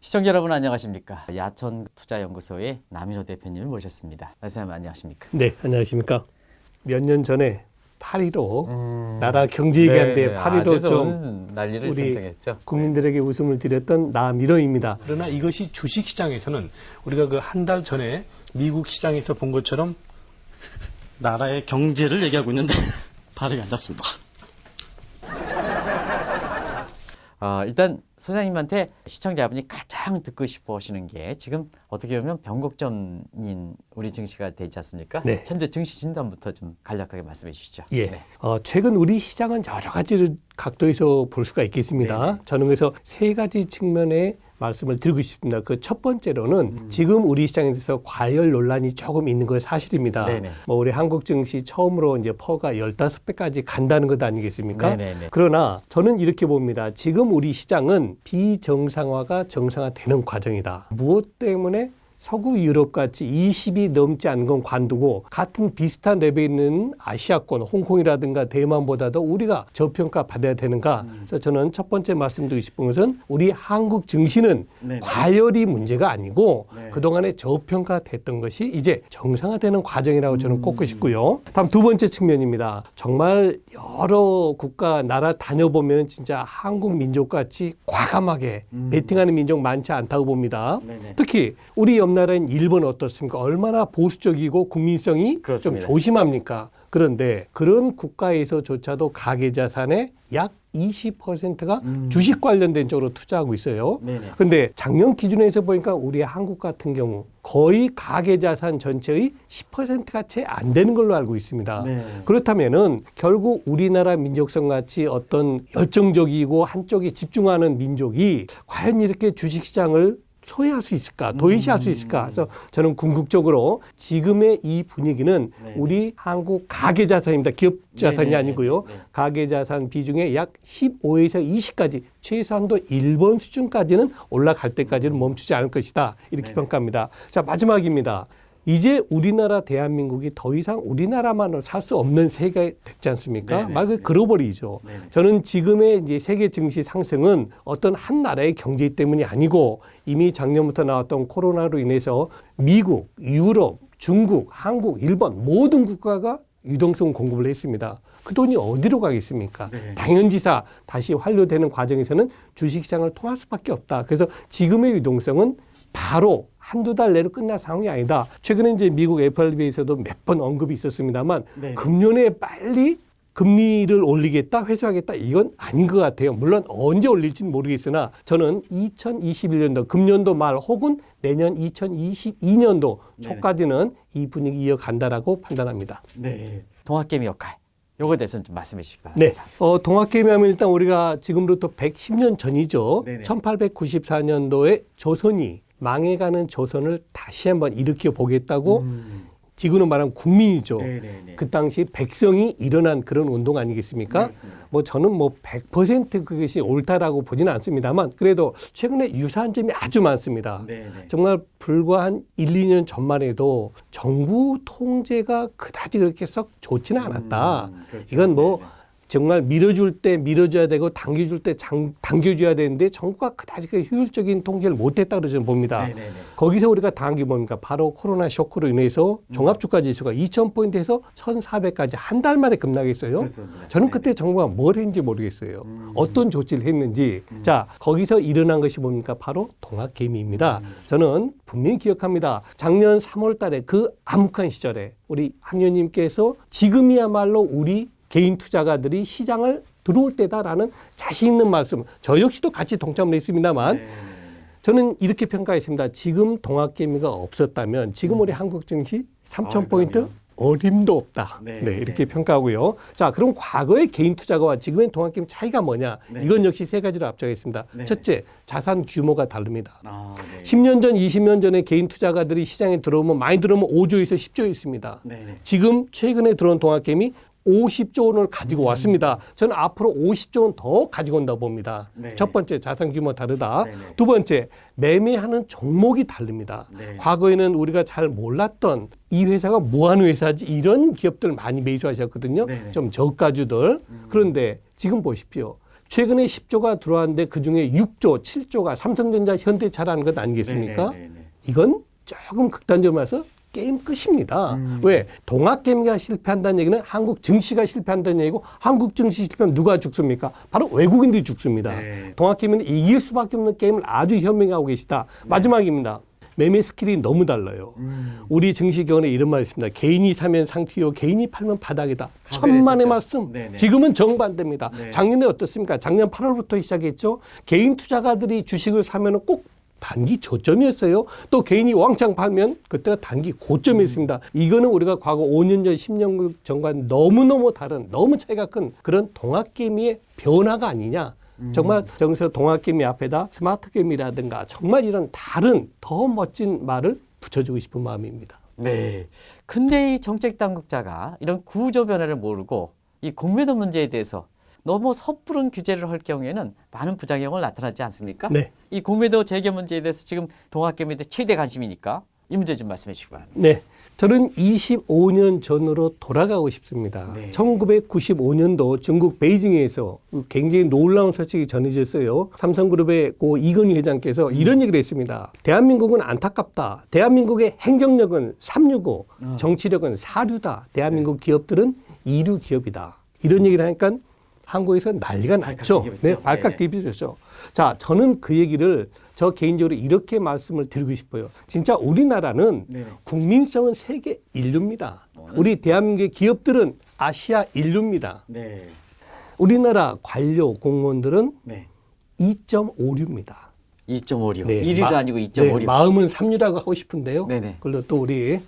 시청자 여러분 안녕하십니까? 야천투자연구소의 남인호 대표님을 모셨습니다. 선생님 안녕하십니까? 네, 안녕하십니까? 몇 년 전에 8.15 나라 경제 얘기하는데 8.15 좀 난리를 우리 등등했죠. 국민들에게 웃음을 드렸던 남인호입니다. 그러나 이것이 주식시장에서는 우리가 그 한 달 전에 미국 시장에서 본 것처럼 나라의 경제를 얘기하고 있는데 발음이 안 닿습니다. 일단 소장님한테 시청자분이 가장 듣고 싶어 하시는 게 지금 어떻게 보면 변곡점인 우리 증시가 되지 않습니까? 네. 현재 증시 진단부터 좀 간략하게 말씀해 주시죠. 예. 네. 최근 우리 시장은 여러 가지 각도에서 볼 수가 있겠습니다. 네네. 저는 그래서 세 가지 측면의 말씀을 드리고 싶습니다. 그 첫 번째로는 지금 우리 시장에 대해서 과열 논란이 조금 있는 건 사실입니다. 네네. 뭐 우리 한국 증시 처음으로 이제 퍼가 15배까지 간다는 것 아니겠습니까? 네네네. 그러나 저는 이렇게 봅니다. 지금 우리 시장은 비정상화가 정상화되는 과정이다. 무엇 때문에? 서구 유럽 같이 20이 넘지 않은 건 관두고 같은 비슷한 레벨에 있는 아시아권, 홍콩이라든가 대만보다도 우리가 저평가 받아야 되는가. 그래서 저는 첫 번째 말씀드리고 싶은 것은 우리 한국 증시는 네네. 과열이 문제가 아니고 네. 그동안에 저평가됐던 것이 이제 정상화되는 과정이라고 저는 꼽고 싶고요. 다음 두 번째 측면입니다. 정말 여러 국가, 나라 다녀보면 진짜 한국 민족같이 과감하게 베팅하는 민족 많지 않다고 봅니다. 네네. 특히 우리 옆 나라인 일본 어떻습니까? 얼마나 보수적이고 국민성이 그렇습니다. 좀 조심합니까? 그런데 그런 국가에서조차도 가계자산의 약 20%가 주식 관련된 쪽으로 투자하고 있어요. 네네. 그런데 작년 기준에서 보니까 우리 한국 같은 경우 거의 가계자산 전체의 10%가 채 안 되는 걸로 알고 있습니다. 네. 그렇다면은 결국 우리나라 민족성 같이 어떤 열정적이고 한쪽에 집중하는 민족이 과연 이렇게 주식시장을 소외할 수 있을까? 도외시할 수 있을까? 그래서 저는 궁극적으로 지금의 이 분위기는 네. 우리 한국 가계자산입니다. 기업자산이 네. 아니고요. 네. 가계자산 비중의 약 15에서 20까지 최소한도 일본 수준까지는 올라갈 때까지는 멈추지 않을 것이다. 이렇게 네. 평가합니다. 자, 마지막입니다. 이제 우리나라 대한민국이 더 이상 우리나라만으로 살 수 없는 세계가 됐지 않습니까? 네네. 말 그대로 글로벌이죠. 네네. 저는 지금의 이제 세계 증시 상승은 어떤 한 나라의 경제 때문이 아니고 이미 작년부터 나왔던 코로나로 인해서 미국, 유럽, 중국, 한국, 일본 모든 국가가 유동성 공급을 했습니다. 그 돈이 어디로 가겠습니까? 네. 당연지사 다시 환류되는 과정에서는 주식시장을 통할 수밖에 없다. 그래서 지금의 유동성은 바로 한두 달 내로 끝날 상황이 아니다. 최근에 이제 미국 FRB에서도 몇 번 언급이 있었습니다만 네. 금년에 빨리 금리를 올리겠다, 회수하겠다 이건 아닌 것 같아요. 물론 언제 올릴지는 모르겠으나 저는 2021년도 금년도 말 혹은 내년 2022년도 초까지는 이 분위기 이어간다라고 판단합니다. 네. 동학개미 역할. 요거에 대해서는 좀 말씀해 주시기 네, 바랍니다. 동학개미 하면 일단 우리가 지금으로부터 110년 전이죠. 네네. 1894년도에 조선이 망해가는 조선을 다시 한번 일으켜 보겠다고 지금은 말하면 국민이죠. 네네네. 그 당시 백성이 일어난 그런 운동 아니겠습니까? 그렇습니다. 뭐 저는 뭐 100% 그것이 옳다라고 보지는 않습니다만 그래도 최근에 유사한 점이 아주 많습니다. 네네. 정말 불과 한 1, 2년 전만 해도 정부 통제가 그다지 그렇게 썩 좋지는 않았다. 그렇죠. 이건 뭐 네네. 정말 밀어줄 때 밀어줘야 되고 당겨줄 때 당겨줘야 되는데 정부가 그다지 효율적인 통제를 못했다고 저는 봅니다. 네네네. 거기서 우리가 당한 게 뭡니까? 바로 코로나 쇼크로 인해서 종합주가 지수가 2,000포인트에서 1,400까지 한 달 만에 급락했어요. 그렇습니다. 저는 네네. 그때 정부가 뭘 했는지 모르겠어요. 어떤 조치를 했는지. 자, 거기서 일어난 것이 뭡니까? 바로 동학개미입니다. 저는 분명히 기억합니다. 작년 3월 달에 그 암흑한 시절에 우리 한 의원님께서 지금이야말로 우리 개인 투자가들이 시장을 들어올 때다라는 자신 있는 말씀. 저 역시도 같이 동참을 했습니다만 저는 이렇게 평가했습니다. 지금 동학개미가 없었다면 지금 우리 한국 증시 3,000포인트 그럼요. 어림도 없다. 네, 네, 이렇게 네. 평가하고요. 자, 그럼 과거의 개인 투자가와 지금의 동학개미 차이가 뭐냐? 네. 이건 역시 세 가지로 압축하겠습니다. 네. 첫째, 자산 규모가 다릅니다. 네. 10년 전, 20년 전에 개인 투자가들이 시장에 들어오면 많이 들어오면 5조에서 10조였습니다. 네네. 지금 최근에 들어온 동학개미 50조 원을 가지고 왔습니다. 저는 앞으로 50조 원 더 가지고 온다고 봅니다. 네. 첫 번째, 자산 규모 다르다. 네네. 두 번째, 매매하는 종목이 다릅니다. 네. 과거에는 우리가 잘 몰랐던 이 회사가 뭐 하는 회사지 이런 기업들 많이 매수하셨거든요. 네네. 좀 저가주들. 그런데 지금 보십시오. 최근에 10조가 들어왔는데 그중에 6조, 7조가 삼성전자, 현대차라는 것 아니겠습니까? 이건 조금 극단적으로 말해서 게임 끝입니다. 왜? 동학개미가 실패한다는 얘기는 한국 증시가 실패한다는 얘기고 한국 증시 실패하면 누가 죽습니까? 바로 외국인들이 죽습니다. 동학개미는 이길 수밖에 없는 게임을 아주 현명하고 계시다. 마지막입니다. 매매 스킬이 너무 달라요. 우리 증시경원에 이런 말이 있습니다. 개인이 사면 상투요, 개인이 팔면 바닥이다. 천만의 말씀. 지금은 정반대입니다. 작년에 어떻습니까? 작년 8월부터 시작했죠. 개인 투자가들이 주식을 사면은 꼭 단기 저점이었어요. 또 개인이 왕창 팔면 그때가 단기 고점이었습니다. 이거는 우리가 과거 5년 전, 10년 전과 너무너무 다른, 너무 차이가 큰 그런 동학개미의 변화가 아니냐. 정말 정서 동학개미 앞에다 스마트개미라든가 정말 이런 다른 더 멋진 말을 붙여주고 싶은 마음입니다. 네. 근데 이 정책 당국자가 이런 구조 변화를 모르고 이 공매도 문제에 대해서 너무 섣부른 규제를 할 경우에는 많은 부작용을 나타나지 않습니까? 네. 이 공매도 재개 문제에 대해서 지금 동학개미들 최대 관심이니까 이 문제 좀 말씀해 주시기 바랍니다. 네. 저는 25년 전으로 돌아가고 싶습니다. 1995년도 중국 베이징에서 굉장히 놀라운 소식이 전해졌어요. 삼성그룹의 고 이건희 회장께서 이런 얘기를 했습니다. 대한민국은 안타깝다. 대한민국의 행정력은 365, 정치력은 4류다. 대한민국 기업들은 2류 기업이다. 이런 얘기를 하니까 한국에서 난리가 났죠. 네, 발칵 뒤집혔죠. 자, 저는 그 얘기를 저 개인적으로 이렇게 말씀을 드리고 싶어요. 진짜 우리나라는 국민성은 세계 인류입니다. 우리 대한민국의 기업들은 아시아 인류입니다. 우리나라 관료 공무원들은 2.5류입니다. 2.5류. 네, 1위도 아니고 2.5류. 네, 마음은 3류라고 하고 싶은데요. 네네. 그걸로 또 우리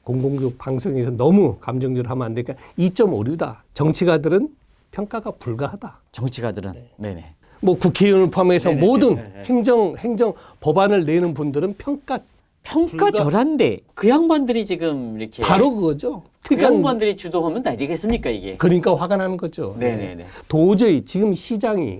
공공기업 방송에서 너무 감정적으로 하면 안 되니까 2.5류다. 정치가들은 평가가 불가하다. 정치가들은 네네. 뭐 국회의원을 포함해서 모든 행정 법안을 내는 분들은 평가절한데 그 양반들이 지금 이렇게 바로 그거죠. 그 양반들이 주도하면 다 되겠습니까 이게? 그러니까 화가 나는 거죠. 네네네. 도저히 지금 시장이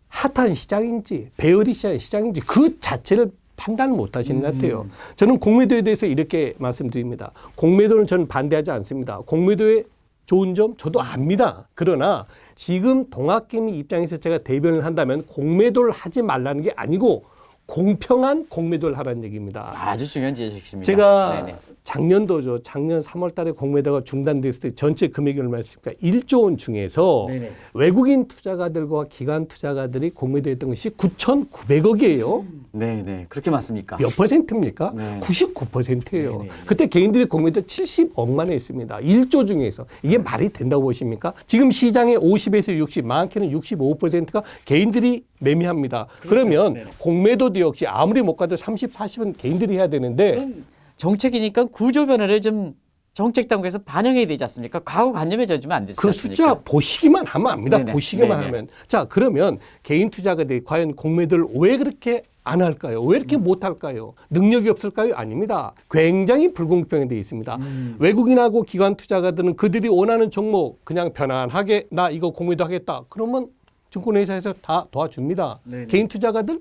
핫한 시장인지 배열이 시장인지 그 자체를 판단을 못 하시는 것 같아요. 저는 공매도에 대해서 이렇게 말씀드립니다. 공매도는 저는 반대하지 않습니다. 공매도의 좋은 점 저도 압니다. 그러나 지금 동학개미 입장에서 제가 대변을 한다면 공매도를 하지 말라는 게 아니고 공평한 공매도를 하라는 얘기입니다. 아주 중요한 지적입니다. 제가 네네. 작년도죠. 작년 3월 달에 공매도가 중단됐을 때 전체 금액이 얼마였습니까? 1조 원 중에서 네네. 외국인 투자가들과 기관 투자가들이 공매도했던 것이 9,900억이에요. 네네. 그렇게 많습니까? 몇 퍼센트입니까? 네. 99%예요. 네네. 그때 개인들이 공매도 70억만 했습니다. 1조 중에서. 이게 말이 된다고 보십니까? 지금 시장의 50에서 60, 많게는 65%가 개인들이 매매합니다. 그러면 네네. 공매도도 역시 아무리 못 가도 30, 40은 개인들이 해야 되는데 정책이니까 구조 변화를 좀 정책 당국에서 반영해야 되지 않습니까? 과거 관념에 젖으면 안 되지 그 않습니까? 숫자 보시기만 하면 압니다. 네네. 보시기만 네네. 하면. 자, 그러면 개인 투자가들이 과연 공매도를 왜 그렇게 안 할까요? 왜 이렇게 못 할까요? 능력이 없을까요? 아닙니다. 굉장히 불공평하게 되어 있습니다. 외국인하고 기관 투자가들은 그들이 원하는 종목 그냥 편안하게 나 이거 공매도 하겠다. 그러면 증권회사에서 다 도와줍니다. 네네. 개인 투자가들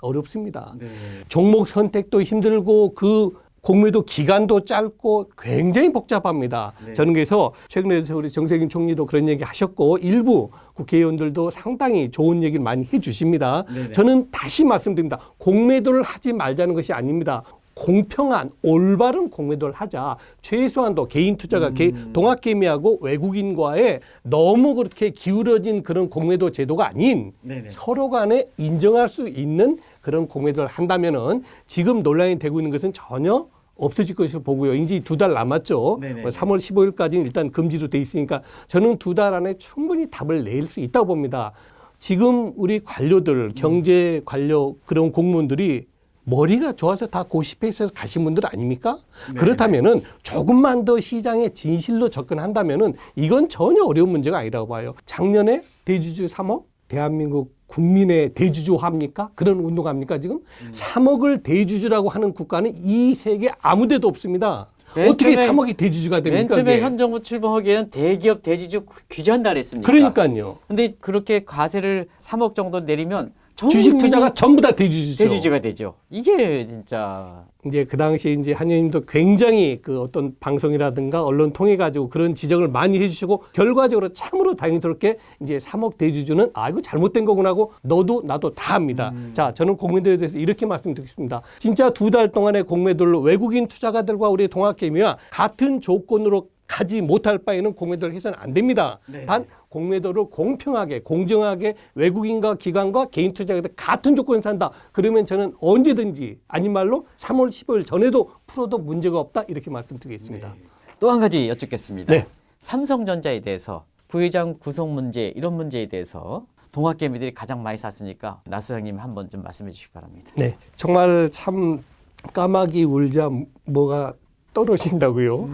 어렵습니다. 네. 종목 선택도 힘들고 그 공매도 기간도 짧고 굉장히 복잡합니다. 저는 그래서 최근에 우리 정세균 총리도 그런 얘기 하셨고 일부 국회의원들도 상당히 좋은 얘기를 많이 해 주십니다. 저는 다시 말씀드립니다. 공매도를 하지 말자는 것이 아닙니다. 공평한 올바른 공매도를 하자. 최소한도 개인 투자가 동학개미하고 외국인과의 너무 그렇게 기울어진 그런 공매도 제도가 아닌 서로 간에 인정할 수 있는 그런 공매도를 한다면은 지금 논란이 되고 있는 것은 전혀 없어질 것으로 보고요. 이제 2달 남았죠. 3월 15일까지는 일단 금지로 돼 있으니까 저는 2달 안에 충분히 답을 낼 수 있다고 봅니다. 지금 우리 관료들, 경제 관료 그런 공무원들이 머리가 좋아서 다 고시페이스에서 가신 분들 아닙니까? 그렇다면은 조금만 더 시장의 진실로 접근한다면은 이건 전혀 어려운 문제가 아니라고 봐요. 작년에 대주주 3억, 대한민국 국민의 대주주화합니까? 그런 운동합니까 지금? 3억을 대주주라고 하는 국가는 이 세계 아무데도 없습니다. 어떻게 3억이 대주주가 됩니까? 맨 처음에 그게? 현 정부 출범하기에는 대기업 대주주 규제한다 그랬습니까? 그러니까요. 근데 그렇게 과세를 3억 정도 내리면 주식 투자가 전부 다 대주주죠. 대주주가 되죠. 이게 진짜 이제 그 당시에 이제 한 의원님도 굉장히 그 어떤 방송이라든가 언론 통해 가지고 그런 지적을 많이 해주시고 결과적으로 참으로 다행스럽게 이제 3억 대주주는 아 이거 잘못된 거구나 하고 너도 나도 다 합니다. 자 저는 공매도에 대해서 이렇게 말씀드리겠습니다. 진짜 2달 동안의 공매도를 외국인 투자가들과 우리 동학개미와 같은 조건으로 가지 못할 바에는 공매도를 해서는 안 됩니다. 네. 단 공매도를 공평하게 공정하게 외국인과 기관과 개인 투자자들 같은 조건에 산다. 그러면 저는 언제든지 아닌 말로 3월 15일 전에도 풀어도 문제가 없다. 이렇게 말씀드리겠습니다. 또 한 가지 여쭙겠습니다. 네. 삼성전자에 대해서 부회장 구속 문제 이런 문제에 대해서 동학개미들이 가장 많이 샀으니까 나 소장님 한번 좀 말씀해 주시기 바랍니다. 네. 정말 참 까마귀 울자 뭐가 떨어진다고요.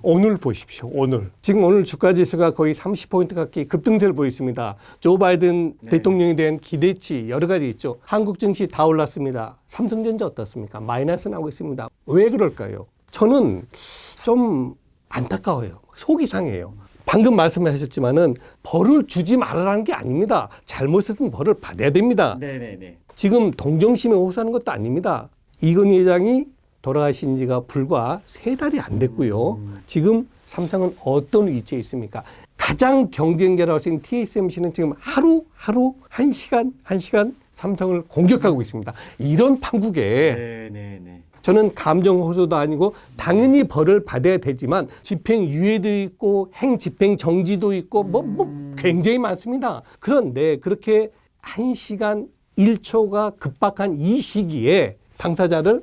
오늘 보십시오. 오늘. 지금 오늘 주가지수가 거의 30포인트 가까이 급등세를 보였습니다. 조 바이든 대통령에 대한 기대치 여러 가지 있죠. 한국 증시 다 올랐습니다. 삼성전자 어떻습니까? 마이너스 나오고 있습니다. 왜 그럴까요? 저는 좀 안타까워요. 속이 상해요. 방금 말씀하셨지만은 벌을 주지 말라는 게 아닙니다. 잘못했으면 벌을 받아야 됩니다. 네네네. 지금 동정심에 호소하는 것도 아닙니다. 이건희 회장이 돌아가신 지가 불과 3달이 안 됐고요. 지금 삼성은 어떤 위치에 있습니까? 가장 경쟁자라고 할 수 있는 TSMC는 지금 하루 한 시간 삼성을 공격하고 있습니다. 이런 판국에 네네네. 저는 감정 호소도 아니고 당연히 벌을 받아야 되지만 집행유예도 있고 행집행 정지도 있고 뭐 굉장히 많습니다. 그런데 그렇게 1시간 1초가 급박한 이 시기에 당사자를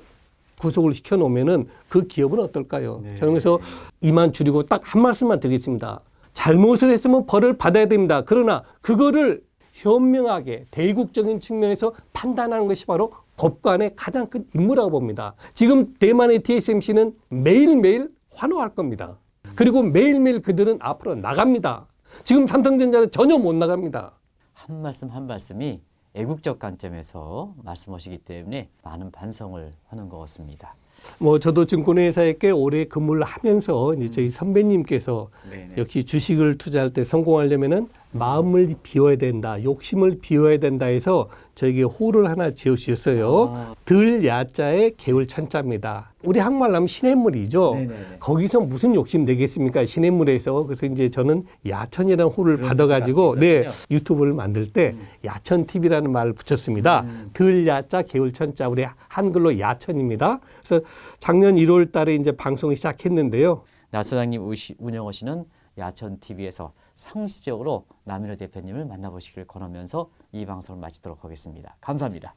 구속을 시켜놓으면은 그 기업은 어떨까요? 저는 그래서 이만 줄이고 딱 한 말씀만 드리겠습니다. 잘못을 했으면 벌을 받아야 됩니다. 그러나 그거를 현명하게 대국적인 측면에서 판단하는 것이 바로 법관의 가장 큰 임무라고 봅니다. 지금 대만의 TSMC는 매일매일 환호할 겁니다. 그리고 매일매일 그들은 앞으로 나갑니다. 지금 삼성전자는 전혀 못 나갑니다. 한 말씀 한 말씀이 애국적 관점에서 말씀하시기 때문에 많은 반성을 하는 것 같습니다. 뭐 저도 증권회사에 꽤 오래 근무를 하면서 이제 저희 선배님께서 네네. 역시 주식을 투자할 때 성공하려면은 마음을 비워야 된다, 욕심을 비워야 된다 해서 저에게 호를 하나 지어주셨어요. 들 야자의 개울 천자입니다. 우리 한말로 하면 시냇물이죠. 네네네. 거기서 무슨 욕심 내겠습니까? 시냇물에서. 그래서 이제 저는 야천이라는 호를 그런 받아가지고 뜻을 갖고 있었군요. 유튜브를 만들 때 야천 TV라는 말을 붙였습니다. 들 야자 개울 천자 우리 한글로 야천입니다. 그래서 작년 1월 달에 이제 방송을 시작했는데요. 나 소장님 운영하시는 야천 TV에서 상시적으로 남인호 대표님을 만나보시길 권하면서 이 방송을 마치도록 하겠습니다. 감사합니다.